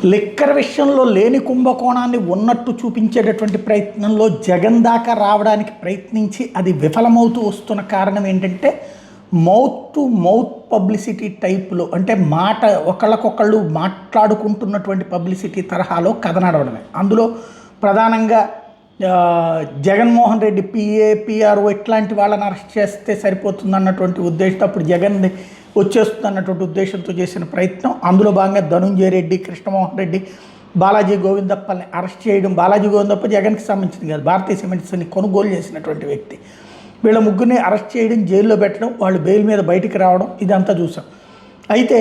Liquor విషయంలో లేని కుంభకోణాన్ని ఉన్నట్టు చూపించేటటువంటి ప్రయత్నంలో జగన్ దాకా రావడానికి ప్రయత్నించి అది విఫలమవుతూ వస్తున్న కారణం ఏంటంటే మౌత్ టు మౌత్ పబ్లిసిటీ టైప్లో, అంటే ఒకళ్ళకొకళ్ళు మాట్లాడుకుంటున్నటువంటి పబ్లిసిటీ తరహాలో కథ నడవడమే. అందులో ప్రధానంగా జగన్మోహన్ రెడ్డి పిఆర్ఓ ఇట్లాంటి వాళ్ళని అరెస్ట్ చేస్తే సరిపోతుంది అన్నటువంటి ఉద్దేశంతో, అప్పుడు జగన్ వచ్చేస్తుంది అన్నటువంటి ఉద్దేశంతో చేసిన ప్రయత్నం. అందులో భాగంగా ధనుంజయ రెడ్డి, కృష్ణమోహన్ రెడ్డి, బాలాజీ గోవిందప్పల్ని అరెస్ట్ చేయడం. బాలాజీ గోవిందప్ప జగన్కి సంబంధించింది కాదు, భారతీయ సిమెంట్స్ని కొనుగోలు చేసినటువంటి వ్యక్తి. వీళ్ళ ముగ్గురిని అరెస్ట్ చేయడం, జైల్లో పెట్టడం, వాళ్ళు బెయిల్ మీద బయటికి రావడం, ఇదంతా చూసాం. అయితే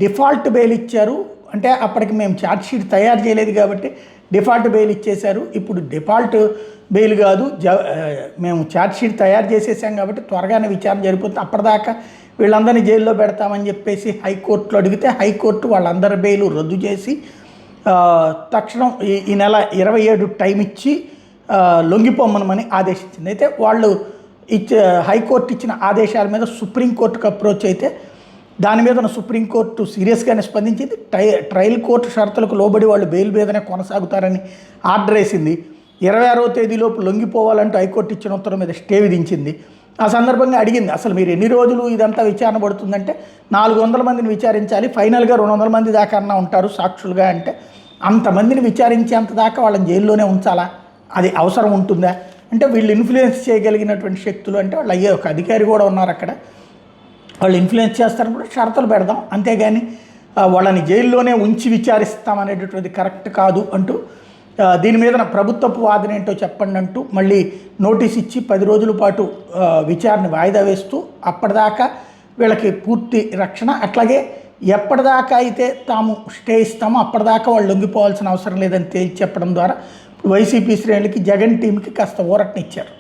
డిఫాల్ట్ బెయిల్ ఇచ్చారు. అంటే అప్పటికి మేము ఛార్జ్షీట్ తయారు చేయలేదు కాబట్టి డిఫాల్ట్ బెయిల్ ఇచ్చేశారు. ఇప్పుడు డిఫాల్ట్ బెయిల్ కాదు, మేము ఛార్జ్షీట్ తయారు చేసేసాం కాబట్టి త్వరగానే విచారణ జరిగిపోతుంది, అప్పటిదాకా వీళ్ళందరినీ జైల్లో పెడతామని చెప్పేసి హైకోర్టులో అడిగితే హైకోర్టు వాళ్ళందరి బెయిల్ రద్దు చేసి తక్షణం ఈ నెల 27 టైం ఇచ్చి లొంగిపోమ్మనమని ఆదేశించింది. అయితే వాళ్ళు హైకోర్టు ఇచ్చిన ఆదేశాల మీద సుప్రీంకోర్టుకు అప్రోచ్ అయితే దాని మీద సుప్రీంకోర్టు సీరియస్గానే స్పందించింది. ట్రయల్ కోర్టు షరతులకు లోబడి వాళ్ళు బెయిల్ మీదనే కొనసాగుతారని ఆర్డర్ వేసింది. 26వ తేదీలోపు లొంగిపోవాలంటూ హైకోర్టు ఇచ్చిన ఉత్తర్వు మీద స్టే విధించింది. ఆ సందర్భంగా అడిగింది, అసలు మీరు ఎన్ని రోజులు ఇదంతా విచారణ పడుతుందంటే 400 మందిని విచారించాలి, ఫైనల్గా 200 మంది దాకా అన్నా ఉంటారు సాక్షులుగా. అంటే అంతమందిని విచారించేంత దాకా వాళ్ళని జైల్లోనే ఉంచాలా, అది అవసరం ఉంటుందా? అంటే వీళ్ళు ఇన్ఫ్లుయెన్స్ చేయగలిగినటువంటి శక్తులు, అంటే వాళ్ళు అయ్యే ఒక అధికారి కూడా ఉన్నారు అక్కడ, వాళ్ళు ఇన్ఫ్లుయెన్స్ చేస్తారన్నప్పుడు షరతులు పెడదాం, అంతేగాని వాళ్ళని జైల్లోనే ఉంచి విచారిస్తామనేటటువంటిది కరెక్ట్ కాదు అంటూ దీని మీద ప్రభుత్వపు వాదన ఏంటో చెప్పండి అంటూ మళ్ళీ నోటీస్ ఇచ్చి 10 రోజుల పాటు విచారణ వాయిదా వేస్తూ అప్పటిదాకా వీళ్ళకి పూర్తి రక్షణ, అట్లాగే ఎప్పటిదాకా అయితే తాము స్టే ఇస్తామో అప్పటిదాకా వాళ్ళు లొంగిపోవాల్సిన అవసరం లేదని తేల్చి చెప్పడం ద్వారా వైసీపీ శ్రేణులకి, జగన్ టీంకి కాస్త ఊరటనిచ్చారు.